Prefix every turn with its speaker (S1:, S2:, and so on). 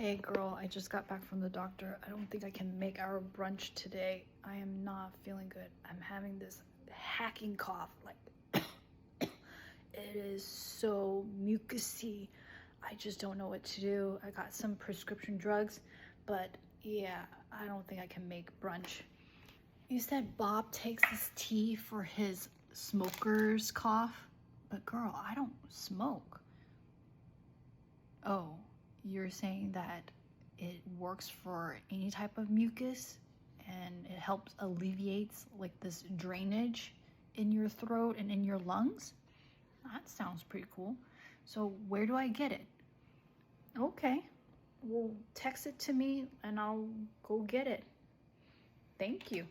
S1: Hey girl, I just got back from the doctor. I don't think I can make our brunch today. I am not feeling good. I'm having this hacking cough. Like, it is so mucusy. I just don't know what to do. I got some prescription drugs, but yeah, I don't think I can make brunch. You said Bob takes this tea for his smoker's cough, but girl, I don't smoke. Oh, you're saying that it works for any type of mucus and it helps alleviates like this drainage in your throat and in your lungs? That sounds pretty cool. So where do I get it? Okay, well, text it to me and I'll go get it. Thank you.